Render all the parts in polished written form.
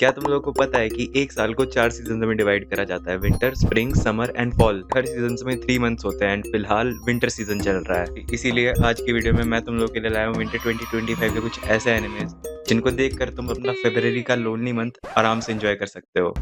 क्या तुम लोगों को पता है कि एक साल को 4 सीजन में डिवाइड करा जाता है? Winter, spring, summer and fall. Her season में 3 मंथ्स होते हैं एंड फिलहाल विंटर सीजन चल रहा है। इसीलिए आज की वीडियो में मैं तुम लोगों के लिए लाया हूँ विंटर 2025 के कुछ ऐसे एनिमेज जिनको देखकर तुम अपना फरवरी का लोनली मंथ आराम से एंजॉय कर सकते हो।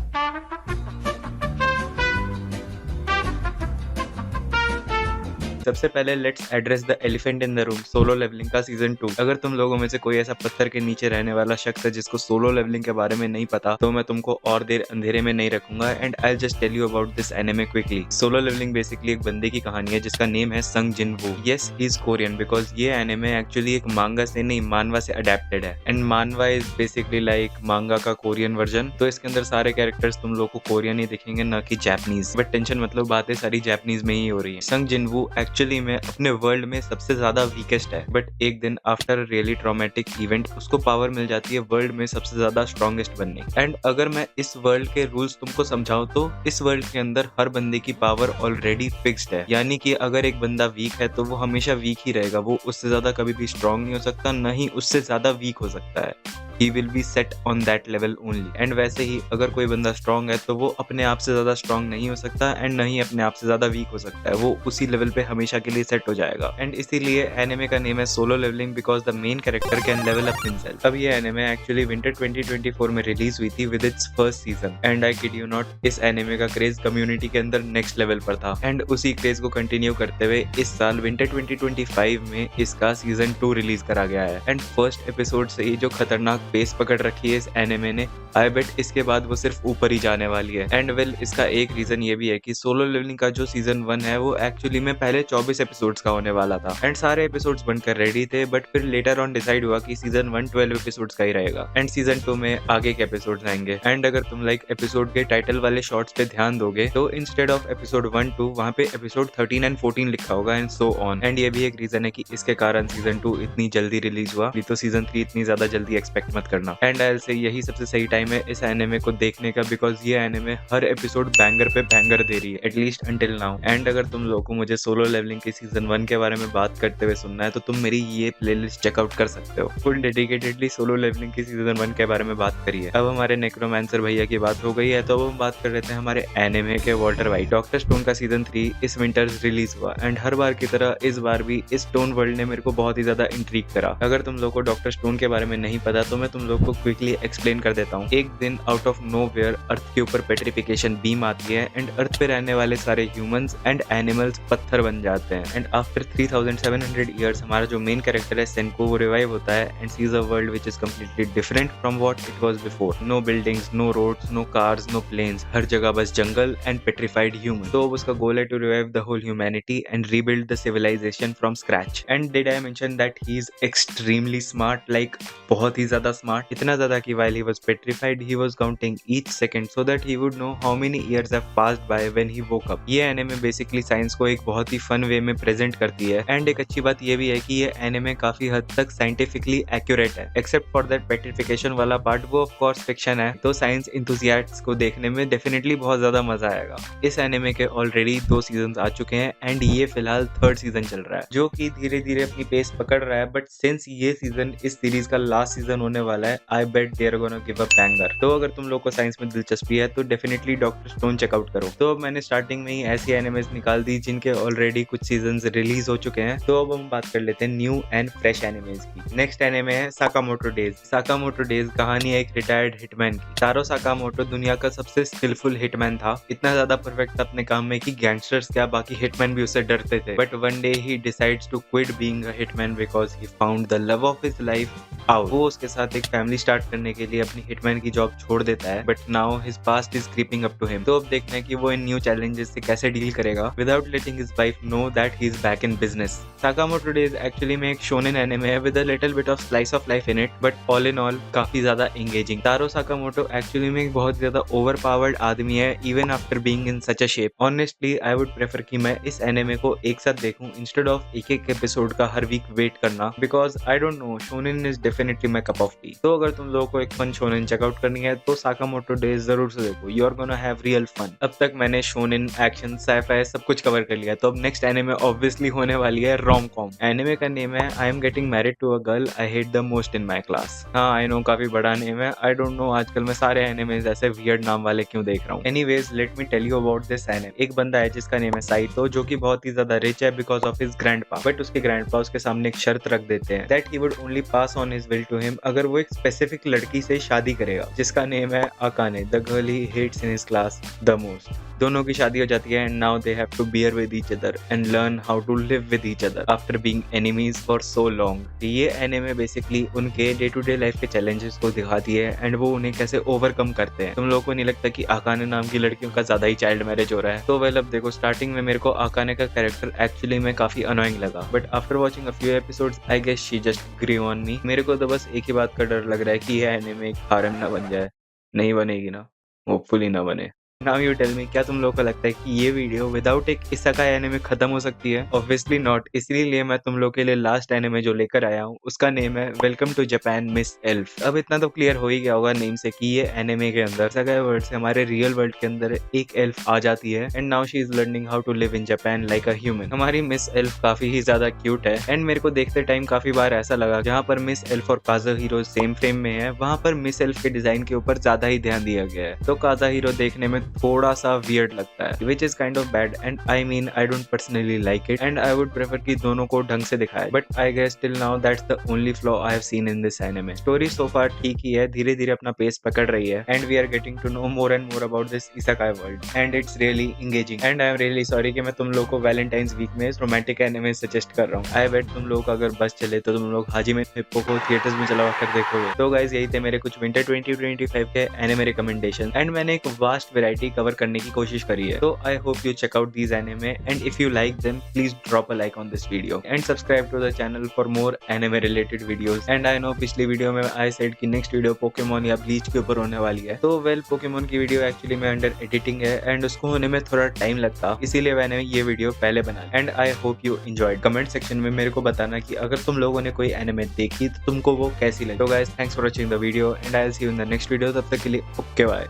सबसे पहले let's address the elephant in the room, Solo Leveling का सीजन 2। अगर तुम लोगों में से कोई ऐसा पत्थर के नीचे रहने वाला शख्स है जिसको सोलो लेवलिंग के बारे में नहीं पता, तो मैं तुमको और देर अंधेरे में नहीं रखूंगा and I just tell you about this anime quickly. Solo leveling basically एक बंदे की कहानी है जिसका नेम है Sung Jin Woo. Yes, he is Korean because ये एनिमे एक्चुअली एक मांगा से नहीं मानवा से अडेप्टेड है एंड मानवा इज बेसिकली लाइक मांगा का कोरियन वर्जन। तो इसके अंदर सारे कैरेक्टर्स तुम लोग को कोरियन ही दिखेंगे, न कि जापानीज। बट टेंशन मतलब बातें सारी जापानीज में ही हो रही है। संग जिन वू एक्चुअली में अपने वर्ल्ड में सबसे ज्यादा वीकेस्ट है, बट एक दिन आफ्टर रियली ट्रॉमेटिक इवेंट उसको पावर मिल जाती है वर्ल्ड में सबसे ज्यादा स्ट्रॉन्गेस्ट बनने। एंड अगर मैं इस वर्ल्ड के रूल्स तुमको समझाऊं तो इस वर्ल्ड के अंदर हर बंदे की पावर ऑलरेडी फिक्स्ड है, यानी कि अगर एक बंदा वीक है तो वो हमेशा वीक ही रहेगा, वो उससे ज्यादा कभी भी स्ट्रॉन्ग नहीं हो सकता, न ही उससे ज्यादा वीक हो सकता है। He will be set on that level only। And वैसे ही अगर कोई बंदा स्ट्रॉन्ग है तो वो अपने आप से ज्यादा स्ट्रॉन्ग नहीं हो सकता एंड न ही अपने आप से ज्यादा वीक हो सकता है, वो उसी लेवल पे हमेशा के लिए सेट हो जाएगा। एंड इसीलिए एनिमे का नेम है Solo Leveling because the main character can level up himself. अब ये एनिमे एक्चुअली विंटर 2024 में रिलीज हुई थी with its first season and I kid you not, इस एनिमे का क्रेज कम्युनिटी के अंदर नेक्स्ट लेवल पर था एंड उसी क्रेज को कंटिन्यू करते हुए इस साल विंटर 2025 में इसका सीजन 2 रिलीज करा गया है। एंड फर्स्ट एपिसोड से ही जो खतरनाक पेस पकड़ रखी है इस एनिमे ने, आई बेट इसके बाद वो सिर्फ ऊपर ही जाने वाली है। एंड वेल इसका एक रीजन ये भी है कि सोलो लेवलिंग का जो सीजन 1 है वो एक्चुअली में पहले 24 एपिसोड्स का होने वाला था एंड सारे एपिसोड्स बनकर रेडी थे, बट फिर लेटर ऑन डिसाइड हुआ कि सीजन 1 12 एपिसोड्स का ही रहेगा एंड सीजन 2 में आगे के एपिसोड्स आएंगे। एंड अगर तुम लाइक एपिसोड के टाइटल वाले शॉर्ट्स पे ध्यान दोगे तो इंस्टेड ऑफ एपिसोड 1 2 वहाँ पे एपिसोड 13 एंड 14 लिखा होगा एंड सो ऑन। एंड ये भी एक रीजन है कि इसके कारण सीजन 2 इतनी जल्दी रिलीज हुआ, तो सीजन 3 इतनी ज्यादा जल्दी एक्सपेक्ट मत करना। एंड आई से यही सबसे सही टाइम है इस एनिमे को देखने का बिकॉज ये एनिमे हर एपिसोड बैंगर पे बैंगर दे रही है, एटलीस्ट अंटिल नाउ। एंड अगर तुम लोगों को मुझे सोलो लेवलिंग के सीजन 1 के बारे में बात करते हुए सुनना है तो तुम मेरी ये प्लेलिस्ट चेकआउट कर सकते हो। फुल डेडिकेटेडली सोलो लेवलिंग के सीजन 1 के बारे में बात करिए। अब हमारे नेक्रोमैंसर भैया की बात हो गई है तो अब हम बात कर लेते हैं हमारे एनिमे के वॉल्टर वाइट। डॉक्टर स्टोन का सीजन 3 इस विंटर रिलीज हुआ एंड हर बार की तरह इस बार भी इस स्टोन वर्ल्ड ने मेरे को बहुत ही ज्यादा इंट्रीग करा। अगर तुम लोग को डॉक्टर स्टोन के बारे में नहीं पता तो मैं तुम लोग को क्विकली एक्सप्लेन कर देता हूँ। एक दिन आउट ऑफ नोवेयर अर्थ के ऊपर पेट्रिफिकेशन बीम आती है एंड अर्थ पे रहने वाले सारे ह्यूमंस एंड एनिमल्स पत्थर बन जाते हैं एंड आफ्टर 3700 इयर्स हमारा जो मेन कैरेक्टर है सेनको वो रिवाइव होता है and sees a world which is completely different from what it was before. No buildings, no roads, no cars, no planes, हर जगह बस जंगल एंड पेट्रिफाइड ह्यूमन। तो उसका गोल है to revive the whole humanity and rebuild the civilization from scratch. And did I mention that he is extremely smart, like बहुत ही ज्यादा smart, इतना ज्यादा कि while he was petrified he was counting each second so that he would know how many years have passed by when he woke up। ये anime basically science को एक बहुत ही फन वे में प्रेजेंट करती है एंड एक अच्छी बात ये भी है कि ये एनिमे काफी हद तक साइंटिफिकली एक्यूरेट है, एक्सेप्ट फॉर दैट पेट्रिफिकेशन वाला पार्ट, वो ऑफ कोर्स फिक्शन है। तो साइंस इंथुसियास्ट्स को देखने में डेफिनेटली बहुत ज्यादा मजा आएगा। इस एनिमे के ऑलरेडी 2 सीजन आ चुके हैं एंड ये फिलहाल 3rd सीजन चल रहा है जो कि धीरे धीरे अपनी पेस पकड़ रहा है, बट सिंस ये सीजन इस सीरीज का लास्ट सीजन होने वाला है I bet they are gonna give a banger. तो अगर तुम लोग को साइंस में दिलचस्पी है तो डेफिनेटली डॉक्टर स्टोन चेकआउट करो। तो अब मैंने स्टार्टिंग में ही ऐसी एनिमेज निकाल दी जिनके ऑलरेडी कुछ सीजन्स रिलीज हो चुके हैं, तो अब हम बात कर लेते हैं न्यू एंड फ्रेश एनिमेज की। नेक्स्ट एनिमे है साकामोटो डेज। साकामोटो डेज कहानी है एक रिटायर्ड हिटमैन की। तारो साकामोटो दुनिया का सबसे स्किलफुल हिटमैन था, इतना ज्यादा परफेक्ट था अपने काम में कि गैंगस्टर्स क्या बाकी हिटमैन भी उससे डरते थे। But one day he decides to quit being a hitman because he found the love of his life out. वो उसके साथ एक फैमिली स्टार्ट करने के लिए अपनी हिटमैन की जॉब छोड़ देता है, but now his past is creeping up to him. तो अब देखना है कि वो इन न्यू चैलेंजेस से कैसे डील करेगा without letting his wife know that he is back in business. Sakamoto days actually में एक शोनेन एनिमे है with a little bit of slice of life in it, but all in all काफी ज्यादा engaging. तारो Sakamoto actually में एक बहुत ज्यादा over powered आदमी है even after being in such a shape. Honestly I would prefer कि मैं इस एनिमे को एक साथ देखूं इंस्टेड ऑफ एक एक एपिसोड का हर वीक वेट करना, because I don't know, shonen is definitely my cup of 40। तो अगर तुम लोगों को एक फन शोनेन चेकआउट करनी है तो साकामोटो डेज जरूर से देखो, you are gonna have real fun. अब तक मैंने शोनेन, एक्शन, साईफाई सब कुछ कवर कर लिया, तो अब नेक्स्ट एनिमे ऑब्वियसली होने वाली है रोम कॉम। एनिमे का नेम है I am getting married to a girl I hate the most in my class. हाँ आई नो काफी बड़ा नेम है, आई डोंट नो आजकल मैं सारे एनिमेज ऐसे वियर्ड नाम वाले क्यों देख रहा हूँ। Anyways let me tell you about this anime. एक बंदा है जिसका नेम है साइतो, जो कि बहुत ही ज्यादा रिच है because of his grandpa, but उसके ग्रैंडपा उसके सामने एक शर्त रख देते हैं that he would only pass on his will to him अगर वो एक स्पेसिफिक लड़की से शादी करेगा जिसका नेम है Akane, the girl he hates in his class the most. दोनों की शादी हो जाती है and now they have to bear with each other and learn how to live with each other after being enemies for so long. ये anime basically उनके day to day life के challenges को दिखाती है एंड वो उन्हें कैसे overcome करते हैं। तुम लोगों को नहीं लगता कि आकाने नाम की लड़कियों का ज्यादा ही चाइल्ड मैरिज हो रहा है? तो वेल अब देखो, स्टार्टिंग में मेरे को आकाने का कैरेक्टर एक्चुअली में काफी अनोइंग लगा, but after watching a few episodes I guess she just grew on me. मेरे को तो बस एक ही बात का डर लग रहा है कि यह एनिमे एक हारम ना बन जाए। नहीं बनेगी ना, होपफुली ना बने। नाउ यू टेल मी, क्या तुम लोगों को लगता है कि ये वीडियो विदाउट एक इसेकाई एनिमे खत्म हो सकती है? Obviously not. इसीलिए मैं तुम लोगों के लिए लास्ट एनिमे जो लेकर आया हूँ उसका नेम है welcome to Japan Miss Elf. अब इतना तो क्लियर हो ही गया होगा नेम से कि ये एनिमे के अंदर इसेकाई वर्ल्ड से हमारे रियल वर्ल्ड के अंदर एक एल्फ आ जाती है and now she is learning how to live in Japan like a human. हमारी मिस एल्फ काफी ही ज्यादा क्यूट है एंड मेरे को देखते टाइम काफी बार ऐसा लगा जहाँ पर मिस एल्फ और काजा हीरो सेम फ्रेम में है वहाँ पर मिस एल्फ के डिजाइन के ऊपर ज्यादा ही ध्यान दिया गया है। तो काजा हीरो देखने में थोड़ा सा वियर्ड लगता है, which is kind of bad and I mean I don't personally like it and I would prefer कि दोनों को ढंग से दिखाए, but I guess till now that's the only flaw I have seen in this anime. Story so far ठीक ही है, धीरे धीरे अपना पेस पकड़ रही है and we are getting to know more and more about this isekai world and it's really engaging and I am really sorry कि मैं तुम लोगों को Valentine's week में रोमांटिक एनिमे सजेस्ट कर रहा हूँ। I bet तुम लोगों का अगर बस चले तो तुम लोग हाजिमे हिप्पो को थिएटर्स में चला कर देखोगे। तो गाइज यही थे मेरे कुछ विंटर 2025 के एनिमे रिकमेंडेशन एंड मैंने एक वास्ट वैरायटी कवर करने की कोशिश करी है। तो I hope you check out these anime and if you like them please drop a like on this video and subscribe to the channel for more anime related videos. And I know पिछली video में I said कि next video Pokemon या Bleach के ऊपर होने वाली है। तो वेल पोकेमोन की वीडियो एक्चुअली में अंडर एडिटिंग है एंड उसको होने में थोड़ा टाइम लगता, इसीलिए मैंने ये वीडियो पहले बनाया and I hope you enjoyed. Comment section में मेरे को बताना कि अगर तुम लोगों ने कोई एनिमे देखी तो तुमको वो कैसी लगी। तो guys thanks for watching the video and I will see you in the next video. तब तक के लिए ओके बाय।